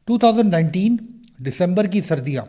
2019 دسمبر کی سردیاں.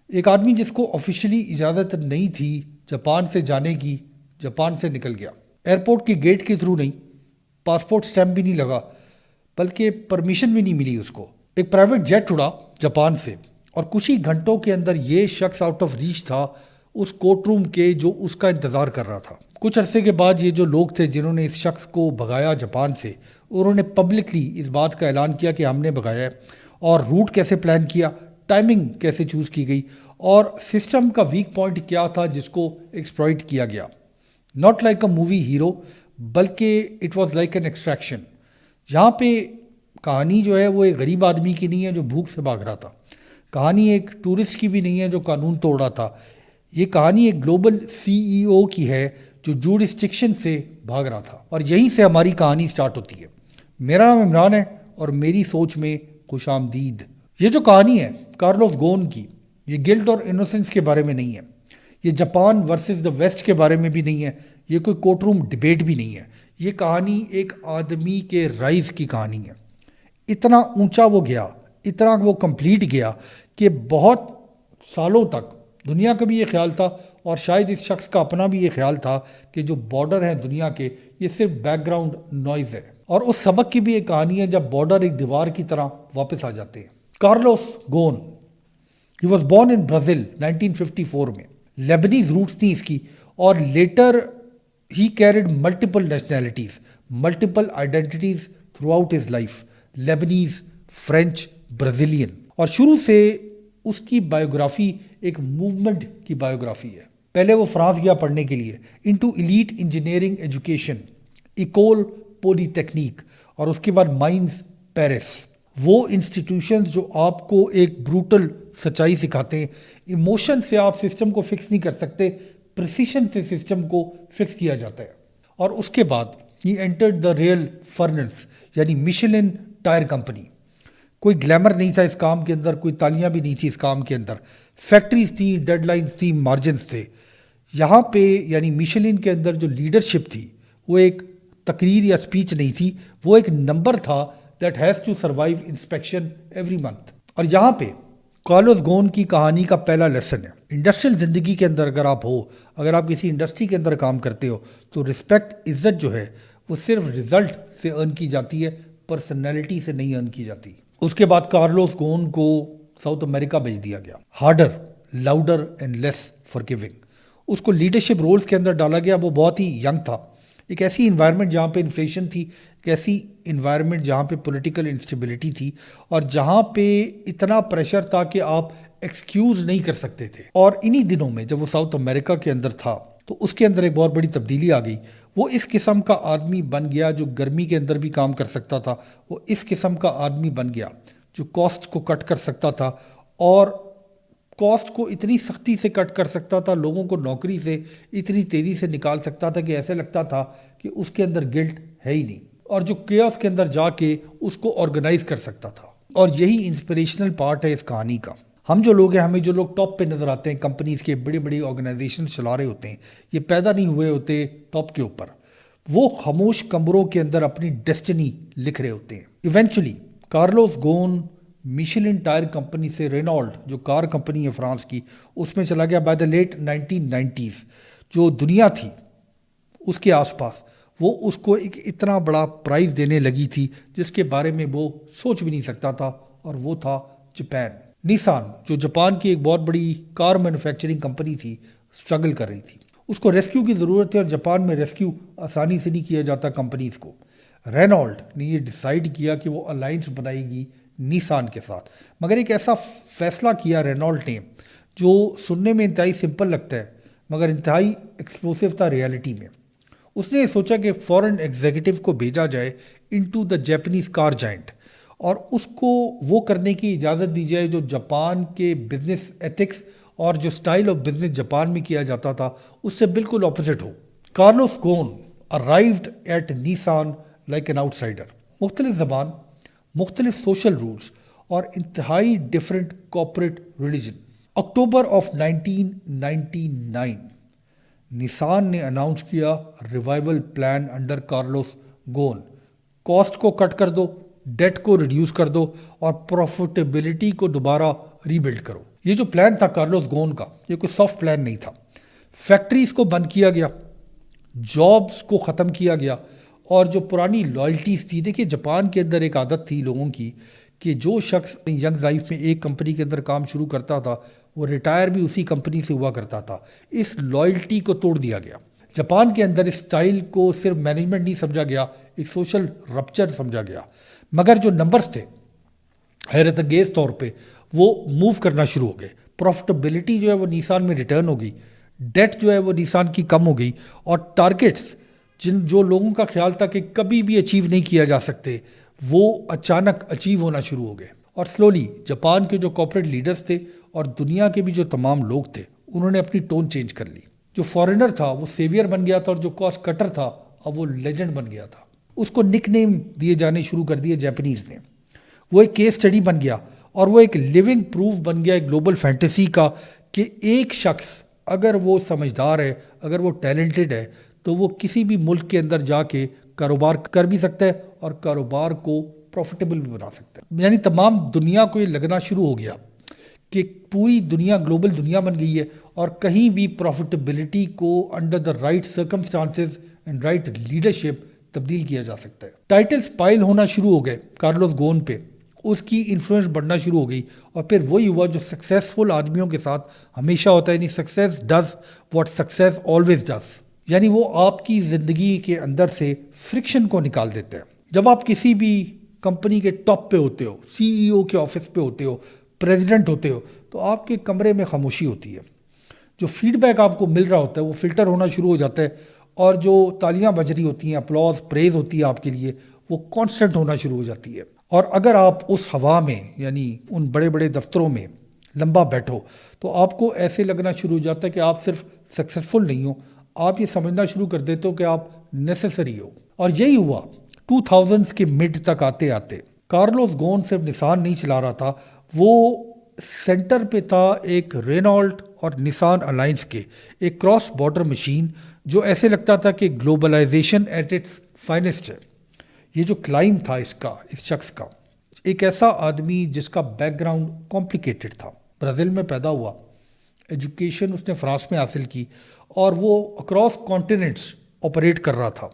ایک آدمی جس کو آفیشلی اجازت نہیں تھی جاپان سے جانے کی، جاپان سے نکل گیا. ایئرپورٹ کی گیٹ کے تھرو نہیں، پاسپورٹ سٹیمپ بھی نہیں لگا، بلکہ پرمیشن بھی نہیں ملی اس کو. ایک پرائیویٹ جیٹ اڑا جاپان سے، اور کچھ ہی گھنٹوں کے اندر یہ شخص آؤٹ آف ریچ تھا اس کورٹ روم کے جو اس کا انتظار کر رہا تھا. کچھ عرصے کے بعد یہ جو لوگ تھے جنہوں نے اس شخص کو بھگایا جاپان سے، انہوں نے پبلکلی اس بات کا اعلان کیا کہ ہم نے بھگایا ہے، اور روٹ کیسے پلان کیا، ٹائمنگ کیسے چوز کی گئی، اور سسٹم کا ویک پوائنٹ کیا تھا جس کو ایکسپلائٹ کیا گیا. Not like a movie hero, بلکہ it was like an extraction. یہاں پہ کہانی جو ہے وہ ایک غریب آدمی کی نہیں ہے جو بھوک سے بھاگ رہا تھا. کہانی ایک ٹورسٹ کی بھی نہیں ہے جو قانون توڑ رہا تھا. یہ کہانی ایک گلوبل سی ای او کی ہے جو جورسڈکشن سے بھاگ رہا تھا. اور یہیں سے ہماری کہانی سٹارٹ ہوتی ہے. میرا نام عمران ہے اور میری سوچ میں خوش آمدید. یہ جو کہانی ہے کارلوس گون کی، یہ گلٹ اور انوسنس کے بارے میں نہیں ہے، یہ جاپان ورسز دا ویسٹ کے بارے میں بھی نہیں ہے، یہ کوئی کورٹ روم ڈبیٹ بھی نہیں ہے. یہ کہانی ایک آدمی کے رائز کی کہانی ہے. اتنا اونچا وہ گیا، اتنا وہ کمپلیٹ گیا کہ بہت سالوں تک دنیا کا بھی یہ خیال تھا، اور شاید اس شخص کا اپنا بھی یہ خیال تھا کہ جو بارڈر ہیں دنیا کے، یہ صرف بیک گراؤنڈ نوائز ہے. اور اس سبق کی بھی ایک کہانی ہے جب بارڈر ایک دیوار کی طرح واپس آ جاتے ہیں. Carlos Ghosn, he was born in Brazil 1954 میں. لیبنیز روٹس تھیں اس کی، اور later he carried multiple nationalities, multiple identities throughout his life. Lebanese, French, Brazilian. اور شروع سے اس کی بایوگرافی ایک موومنٹ کی بایوگرافی ہے. پہلے وہ فرانس گیا پڑھنے کے لیے into elite engineering education, Ecole Polytechnique, اور اس کے بعد مائنز پیرس. وہ انسٹیٹیوشنز جو آپ کو ایک بروٹل سچائی سکھاتے ہیں. ایموشن سے آپ سسٹم کو فکس نہیں کر سکتے، پریسیشن سے سسٹم کو فکس کیا جاتا ہے. اور اس کے بعد ہی انٹرڈ دا ریئل فرنس، یعنی میشلن ٹائر کمپنی. کوئی گلیمر نہیں تھا اس کام کے اندر، کوئی تالیاں بھی نہیں تھی اس کام کے اندر. فیکٹریز تھیں، ڈیڈ لائنز تھیں، مارجنز تھے. یہاں پہ یعنی میشلن کے اندر جو لیڈرشپ تھی وہ ایک تقریر یا سپیچ نہیں تھی، وہ ایک نمبر تھا that has to survive inspection every month. اور یہاں پہ کارلوس گون کی کہانی کا پہلا لیسن ہے. انڈسٹریل زندگی کے اندر اگر آپ ہو، اگر آپ کسی انڈسٹری کے اندر کام کرتے ہو، تو رسپیکٹ، عزت جو ہے وہ صرف رزلٹ سے ارن کی جاتی ہے، پرسنالٹی سے نہیں ارن کی جاتی. اس کے بعد کارلوس گون کو ساؤتھ امریکہ بھیج دیا گیا. ہارڈر، لاؤڈر اینڈ لیس فارگیونگ. اس کو لیڈرشپ رولز کے اندر ڈالا گیا. وہ بہت ہی ینگ تھا. ایک ایسی انوائرمنٹ جہاں پہ انفلیشن تھی، ایک ایسی انوائرمنٹ جہاں پہ پولیٹیکل انسٹیبلٹی تھی، اور جہاں پہ اتنا پریشر تھا کہ آپ ایکسکیوز نہیں کر سکتے تھے. اور انہی دنوں میں جب وہ ساؤتھ امریکہ کے اندر تھا تو اس کے اندر ایک بہت بڑی تبدیلی آ گئی. وہ اس قسم کا آدمی بن گیا جو گرمی کے اندر بھی کام کر سکتا تھا. وہ اس قسم کا آدمی بن گیا جو کاسٹ کو کٹ کر سکتا تھا، اور کاسٹ کو اتنی سختی سے کٹ کر سکتا تھا، لوگوں کو نوکری سے اتنی تیزی سے نکال سکتا تھا کہ ایسے لگتا تھا کہ اس کے اندر گلٹ ہے ہی نہیں، اور جو کیوس کے اندر جا کے اس کو آرگنائز کر سکتا تھا. اور یہی انسپریشنل پارٹ ہے اس کہانی کا. ہم جو لوگ ہیں، ہمیں جو لوگ ٹاپ پہ نظر آتے ہیں، کمپنیز کے بڑی بڑی آرگنائزیشن چلا رہے ہوتے ہیں، یہ پیدا نہیں ہوئے ہوتے ٹاپ کے اوپر. وہ خاموش کمروں کے اندر اپنی ڈیسٹنی لکھ رہے ہوتے ہیں. Eventually Carlos Ghosn Michelin tyre company سے رینالڈ، جو کار کمپنی ہے فرانس کی، اس میں چلا گیا بائی دا لیٹ 1990s. جو دنیا تھی اس کے آس پاس، وہ اس کو ایک اتنا بڑا پرائز دینے لگی تھی جس کے بارے میں وہ سوچ بھی نہیں سکتا تھا، اور وہ تھا جاپان. نیسان، جو جاپان کی ایک بہت بڑی کار مینوفیکچرنگ کمپنی تھی، اسٹرگل کر رہی تھی. اس کو ریسکیو کی ضرورت تھی، اور جاپان میں ریسکیو آسانی سے نہیں کیا جاتا کمپنیز کو. رینالڈ نے یہ ڈیسائیڈ کیا کہ وہ الائنس بنائے گی نیسان کے ساتھ. مگر ایک ایسا فیصلہ کیا رینالڈ نے جو سننے میں انتہائی سمپل لگتا ہے مگر انتہائی ایکسپلوسیو تھا ریالٹی میں. اس نے سوچا کہ فورن ایگزیکٹو کو بھیجا جائے into the Japanese car giant, اور اس کو وہ کرنے کی اجازت دی جائے جو جاپان کے بزنس ایتھکس اور جو سٹائل آف بزنس جاپان میں کیا جاتا تھا اس سے بالکل اپوزٹ ہو. Carlos Ghosn arrived at Nissan like an outsider. مختلف زبان، مختلف سوشل رولز، اور انتہائی different corporate religion. October of 1999 Nissan نے اناؤنس کیا revival plan under Carlos Ghosn. Cost کو کٹ کر دو، ڈیٹ کو ریڈیوس کر دو اور پروفٹیبلٹی کو دوبارہ ری بلڈ کرو. یہ جو پلان تھا کارلوس غون کا، یہ کوئی سافٹ پلان نہیں تھا. فیکٹریز کو بند کیا گیا، جابز کو ختم کیا گیا، اور جو پرانی لائلٹیز تھی. دیکھیے جاپان کے اندر ایک عادت تھی لوگوں کی کہ جو شخص ینگ لائف میں ایک کمپنی کے اندر کام شروع کرتا تھا وہ ریٹائر بھی اسی کمپنی سے ہوا کرتا تھا. اس لائلٹی کو توڑ دیا گیا. جاپان کے اندر اس اسٹائل کو صرف مینجمنٹ نہیں سمجھا گیا، ایک سوشل رپچر سمجھا گیا. مگر جو نمبرز تھے حیرت انگیز طور پہ وہ موو کرنا شروع ہو گئے. پروفٹیبلٹی جو ہے وہ نیسان میں ریٹرن ہو گئی، ڈیٹ جو ہے وہ نیسان کی کم ہو گئی، اور ٹارگیٹس جو لوگوں کا خیال تھا کہ کبھی بھی اچیو نہیں کیا جا سکتے وہ اچانک اچیو ہونا شروع ہو گئے. اور سلولی جاپان کے جو کارپوریٹ لیڈرز تھے اور دنیا کے بھی جو تمام لوگ تھے انہوں نے اپنی ٹون چینج کر لی. جو فارینر تھا وہ سیویئر بن گیا تھا، اور جو کاسٹ کٹر تھا اب وہ لیجنڈ بن گیا تھا. اس کو نک نیم دیے جانے شروع کر دیے جاپنیز نے. وہ ایک کیس اسٹڈی بن گیا اور وہ ایک لیونگ پروف بن گیا ایک گلوبل فینٹیسی کا کہ ایک شخص اگر وہ سمجھدار ہے، اگر وہ ٹیلنٹڈ ہے، تو وہ کسی بھی ملک کے اندر جا کے کاروبار کر بھی سکتا ہے اور کاروبار کو پروفیٹیبل بھی بنا سکتا ہے. یعنی تمام دنیا کو یہ لگنا شروع ہو گیا کہ پوری دنیا گلوبل دنیا بن گئی ہے اور کہیں بھی پروفیٹیبلٹی کو under the right circumstances and right leadership تبدیل کیا جا سکتا ہے. ٹائٹلز پائل ہونا شروع ہو گئے کارلوس غون پہ، اس کی انفلوئنس بڑھنا شروع ہو گئی، اور پھر وہی ہوا جو سکسیزفل آدمیوں کے ساتھ ہمیشہ ہوتا ہے. یعنی success does what success always does, یعنی وہ آپ کی زندگی کے اندر سے فرکشن کو نکال دیتے ہیں. جب آپ کسی بھی کمپنی کے ٹاپ پہ ہوتے ہو، سی ای او کے آفس پہ ہوتے ہو، پریزیڈنٹ ہوتے ہو، تو آپ کے کمرے میں خاموشی ہوتی ہے. جو فیڈ بیک آپ کو مل رہا ہوتا ہے وہ فلٹر ہونا شروع ہو جاتا ہے، اور جو تالیاں بج رہی ہوتی ہیں، اپلاز پریز ہوتی ہے آپ کے لیے، وہ کانسٹنٹ ہونا شروع ہو جاتی ہے. اور اگر آپ اس ہوا میں یعنی ان بڑے بڑے دفتروں میں لمبا بیٹھو تو آپ کو ایسے لگنا شروع ہو جاتا ہے کہ آپ صرف سکسیزفل نہیں ہو، آپ یہ سمجھنا شروع کر دیتے ہو کہ آپ نیسیسری ہو. اور یہی ہوا 2000s کے مڈ تک آتے آتے. کارلوس غون صرف نسان نہیں چلا رہا تھا، وہ سینٹر پہ تھا ایک رینالٹ اور نسان الائنس کے، ایک کراس بارڈر مشین جو ایسے لگتا تھا کہ گلوبلائزیشن ایٹ اٹس فائنسٹ ہے. یہ جو کلائم تھا اس شخص کا، ایک ایسا آدمی جس کا بیک گراؤنڈ کمپلیکیٹڈ تھا، برازیل میں پیدا ہوا، ایجوکیشن اس نے فرانس میں حاصل کی، اور وہ اکراس کانٹیننٹس آپریٹ کر رہا تھا.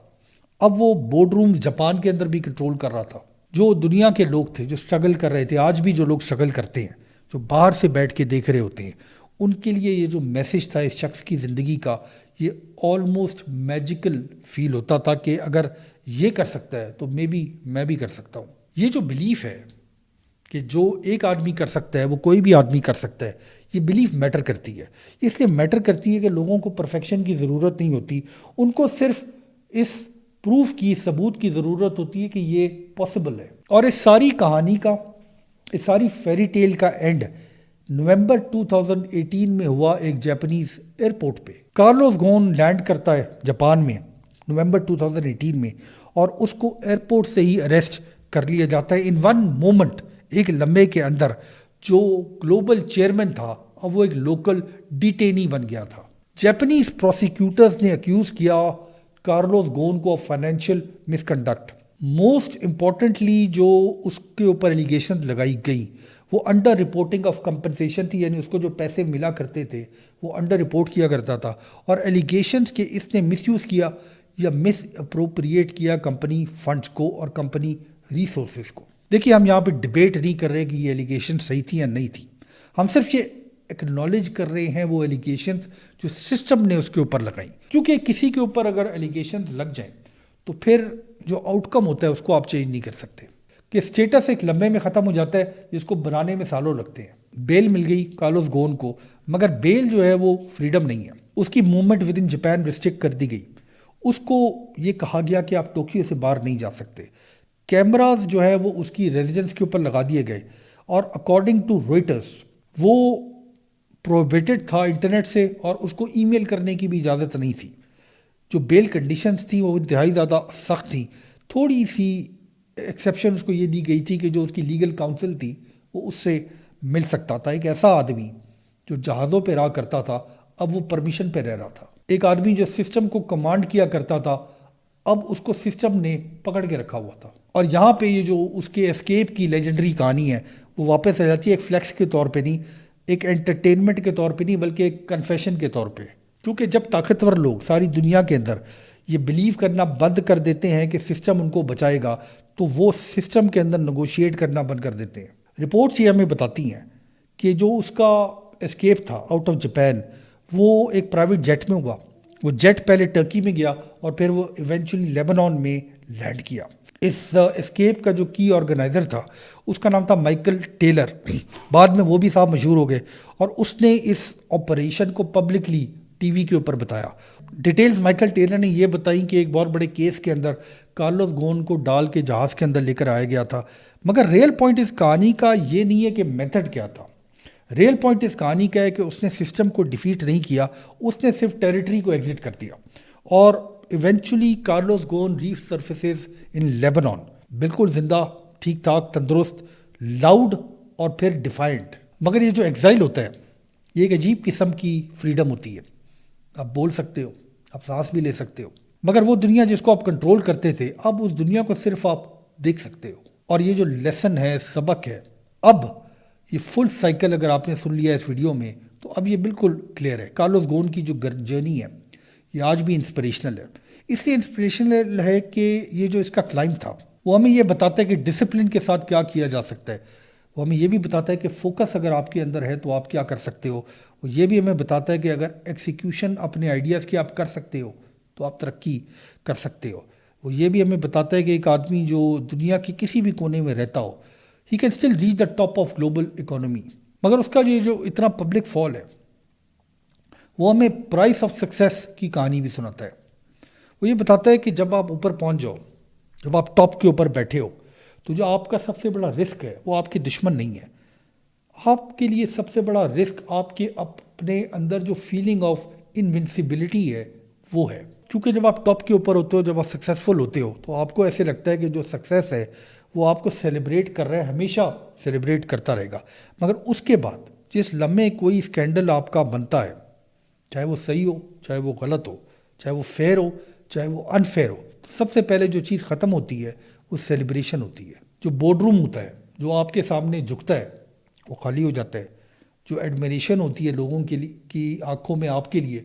اب وہ بورڈ روم جاپان کے اندر بھی کنٹرول کر رہا تھا. جو دنیا کے لوگ تھے جو سٹرگل کر رہے تھے، آج بھی جو لوگ سٹرگل کرتے ہیں، جو باہر سے بیٹھ کے دیکھ رہے ہوتے ہیں، ان کے لیے یہ جو میسج تھا اس شخص کی زندگی کا، یہ آلموسٹ میجیکل فیل ہوتا تھا کہ اگر یہ کر سکتا ہے تو میں بھی کر سکتا ہوں. یہ جو بلیف ہے کہ جو ایک آدمی کر سکتا ہے وہ کوئی بھی آدمی کر سکتا ہے، یہ بلیف میٹر کرتی ہے. اس لیے میٹر کرتی ہے کہ لوگوں کو پرفیکشن کی ضرورت نہیں ہوتی، ان کو صرف اس پروف کی، ثبوت کی ضرورت ہوتی ہے کہ یہ پاسبل ہے. اور اس ساری کہانی کا، اس ساری فیری ٹیل کا اینڈ نومبر 2018 میں ہوا ایک جاپنیز ایئرپورٹ پہ. کارلوس غون لینڈ کرتا ہے جاپان میں نومبر 2018 میں، اور اس کو ایئرپورٹ سے ہی اریسٹ کر لیا جاتا ہے. ان ون مومنٹ، ایک لمحے کے اندر، جو گلوبل چیئرمین تھا اب وہ ایک لوکل ڈیٹینی بن گیا تھا. جاپنیز پروسیکیوٹرز نے اکیوز کیا کارلوس غون کو فائنینشیل مس کنڈکٹ. موسٹ امپورٹنٹلی جو اس کے اوپر ایلیگیشن لگائی گئی وہ انڈر رپورٹنگ آف کمپنسیشن تھی. یعنی اس کو جو پیسے ملا کرتے تھے وہ انڈر رپورٹ کیا کرتا تھا، اور ایلیگیشنز کہ اس نے مس یوز کیا یا مس اپروپریٹ کیا کمپنی فنڈز کو اور کمپنی ریسورسز کو. دیکھیے ہم یہاں پہ ڈبیٹ نہیں کر رہے کہ یہ ایلیگیشن صحیح تھی یا نہیں تھی، ہم صرف یہ ایکنالج کر رہے ہیں وہ ایلیگیشنز جو سسٹم نے اس کے اوپر لگائیں. کیونکہ کسی کے اوپر اگر ایلیگیشنز لگ جائیں تو پھر جو آؤٹ کم ہوتا ہے اس کو آپ چینج نہیں کر سکتے. کہ اسٹیٹس ایک لمحے میں ختم ہو جاتا ہے جس کو بنانے میں سالوں لگتے ہیں. بیل مل گئی کارلوس غون کو، مگر بیل جو ہے وہ فریڈم نہیں ہے. اس کی movement with in Japan restrict کر دی گئی. اس کو یہ کہا گیا کہ آپ ٹوکیو سے باہر نہیں جا سکتے. کیمراز جو ہے وہ اس کی ریزیڈنس کے اوپر لگا دیے گئے، اور اکارڈنگ ٹو روئٹرز وہ پروہیبٹڈ تھا انٹرنیٹ سے، اور اس کو ای میل کرنے کی بھی اجازت نہیں تھی. جو بیل کنڈیشنز تھیں وہ انتہائی زیادہ سخت تھیں. تھوڑی سی ایکسیپشن اس کو یہ دی گئی تھی کہ جو اس کی لیگل کاؤنسل تھی وہ اس سے مل سکتا تھا. ایک ایسا آدمی جو جہازوں پہ رہا کرتا تھا اب وہ پرمیشن پہ رہ رہا تھا. ایک آدمی جو سسٹم کو کمانڈ کیا کرتا تھا اب اس کو سسٹم نے پکڑ کے رکھا ہوا تھا، اور یہاں پہ یہ جو اس کے اسکیپ کی لیجنڈری کہانی ہے وہ واپس آ جاتی ہے، ایک فلیکس کے طور پہ نہیں، ایک انٹرٹینمنٹ کے طور پہ نہیں، بلکہ ایک کنفیشن کے طور پہ. کیونکہ جب طاقتور لوگ ساری دنیا کے اندر یہ بلیو کرنا بند کر دیتے ہیں کہ سسٹم ان کو بچائے گا، تو وہ سسٹم کے اندر نیگوشیٹ کرنا بند کر دیتے ہیں. رپورٹس یہ ہمیں بتاتی ہیں کہ جو اس کا اسکیپ تھا آؤٹ آف جاپان، وہ ایک پرائیویٹ جیٹ میں ہوا. وہ جیٹ پہلے ٹرکی میں گیا اور پھر وہ ایونچولی لیبنان میں لینڈ کیا. اس اسکیپ کا جو کی آرگنائزر تھا اس کا نام تھا مائیکل ٹیلر. بعد میں وہ بھی صاحب مشہور ہو گئے اور اس نے اس آپریشن کو پبلکلی ٹی وی کے اوپر بتایا. ڈیٹیلز مائیکل ٹیلر نے یہ بتائیں کہ ایک بہت بڑے کیس کے اندر کارلوس گون کو ڈال کے جہاز کے اندر لے کر آیا گیا تھا. مگر ریئل پوائنٹ اس کہانی کا یہ نہیں ہے کہ میتھڈ کیا تھا. ریئل پوائنٹ اس کہانی کا ہے کہ اس نے سسٹم کو ڈیفیٹ نہیں کیا، اس نے صرف ٹیریٹری کو ایگزٹ کر دیا. اور eventually Carlos Ghosn resurfaces in Lebanon, بالکل زندہ، ٹھیک ٹھاک، تندرست، لاؤڈ اور پھر ڈیفائنٹ. مگر یہ جو ایگزائل ہوتا ہے یہ ایک عجیب قسم کی فریڈم ہوتی ہے. آپ بول سکتے ہو، آپ سانس بھی لے سکتے ہو، مگر وہ دنیا جس کو آپ کنٹرول کرتے تھے اب اس دنیا کو صرف آپ دیکھ سکتے ہو. اور یہ جو لیسن ہے، سبق ہے، اب یہ فل سائیکل اگر آپ نے سن لیا اس ویڈیو میں تو اب یہ بالکل کلیئر ہے. کارلوس گون کی جو جرنی ہے یہ آج بھی انسپریشنل ہے. اس لیے انسپریشنل ہے کہ یہ جو اس کا کلائم تھا وہ ہمیں یہ بتاتا ہے کہ ڈسپلن کے ساتھ کیا کیا جا سکتا ہے. وہ ہمیں یہ بھی بتاتا ہے کہ فوکس اگر آپ کے اندر ہے تو آپ کیا کر سکتے ہو. وہ یہ بھی ہمیں بتاتا ہے کہ اگر ایکسیکیوشن اپنے آئیڈیاز کی آپ کر سکتے ہو تو آپ ترقی کر سکتے ہو. وہ یہ بھی ہمیں بتاتا ہے کہ ایک آدمی جو دنیا کے کسی بھی کونے میں رہتا ہو، he can still reach the top of global economy. مگر اس کا جو اتنا پبلک فال ہے وہ ہمیں پرائس آف سکسیس کی کہانی بھی سناتا ہے. وہ یہ بتاتا ہے کہ جب آپ اوپر پہنچ جاؤ، جب آپ ٹاپ کے اوپر بیٹھے ہو، تو جو آپ کا سب سے بڑا رسک ہے وہ آپ کے دشمن نہیں ہے. آپ کے لیے سب سے بڑا رسک آپ کے اپنے اندر جو فیلنگ آف انونسیبلٹی ہے وہ ہے. کیونکہ جب آپ ٹاپ کے اوپر ہوتے ہو، جب آپ سکسیزفل ہوتے ہو، تو آپ کو ایسے لگتا ہے کہ جو سکسیس ہے وہ آپ کو سیلیبریٹ کر رہا ہے، ہمیشہ سیلیبریٹ کرتا رہے گا. مگر اس کے بعد جس لمحے کوئی اسکینڈل آپ کا بنتا ہے، چاہے وہ صحیح ہو، چاہے وہ غلط ہو، چاہے وہ فیئر ہو، چاہے وہ انفیئر ہو، تو سب سے پہلے جو چیز ختم ہوتی ہے وہ سیلیبریشن ہوتی ہے. جو بورڈ روم ہوتا ہے، جو آپ کے سامنے جھکتا ہے، وہ خالی ہو جاتا ہے. جو ایڈمیریشن ہوتی ہے لوگوں کے لیے کی آنکھوں میں آپ کے لیے،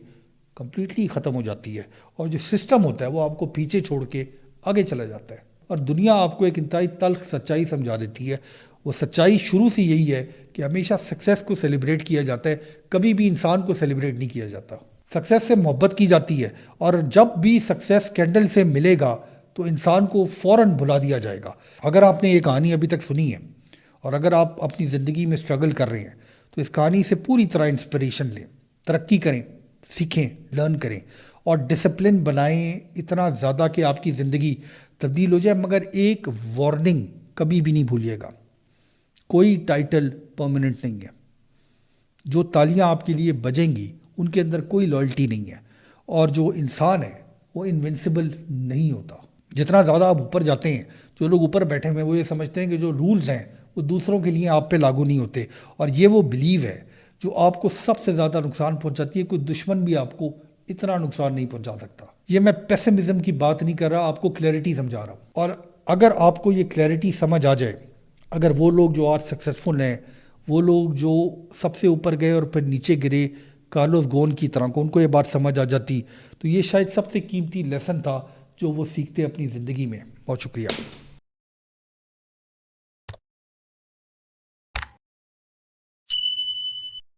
کمپلیٹلی ختم ہو جاتی ہے. اور جو سسٹم ہوتا ہے وہ آپ کو پیچھے چھوڑ کے آگے چلا جاتا ہے. اور دنیا آپ کو ایک انتہائی تلخ سچائی سمجھا دیتی ہے. وہ سچائی شروع سے یہی ہے کہ ہمیشہ سکسیس کو سیلیبریٹ کیا جاتا ہے، کبھی بھی انسان کو سیلیبریٹ نہیں کیا جاتا. سکسیس سے محبت کی جاتی ہے، اور جب بھی سکسیس کینڈل سے ملے گا تو انسان کو فوراً بھلا دیا جائے گا. اگر آپ نے یہ کہانی ابھی تک سنی ہے اور اگر آپ اپنی زندگی میں اسٹرگل کر رہے ہیں تو اس کہانی سے پوری طرح انسپریشن لیں، ترقی کریں، سیکھیں، لرن کریں اور ڈسپلن بنائیں اتنا زیادہ کہ آپ کی زندگی تبدیل ہو جائے. مگر ایک وارننگ کبھی بھی نہیں بھولیے گا، کوئی ٹائٹل پرماننٹ نہیں ہے. جو تالیاں آپ کے لیے بجیں گی ان کے اندر کوئی لائلٹی نہیں ہے. اور جو انسان ہے وہ انونسیبل نہیں ہوتا. جتنا زیادہ آپ اوپر جاتے ہیں، جو لوگ اوپر بیٹھے ہوئے ہیں وہ یہ سمجھتے ہیں کہ جو رولز ہیں وہ دوسروں کے لیے آپ پہ لاگو نہیں ہوتے. اور یہ وہ بلیو ہے جو آپ کو سب سے زیادہ نقصان پہنچاتی ہے. کوئی دشمن بھی آپ کو اتنا نقصان نہیں پہنچا سکتا. یہ میں پیسمزم کی بات نہیں کر رہا، آپ کو کلیئرٹی سمجھا رہا ہوں. اور اگر آپ کو یہ کلیئرٹی سمجھ آ جائے، اگر وہ لوگ جو آج سکسیزفل ہیں، وہ لوگ جو سب سے اوپر گئے اور پھر نیچے گرے کارلوس گون کی طرح کو، ان کو یہ بات سمجھ آ جاتی تو یہ شاید سب سے قیمتی لیسن تھا جو وہ سیکھتے اپنی زندگی میں. بہت شکریہ.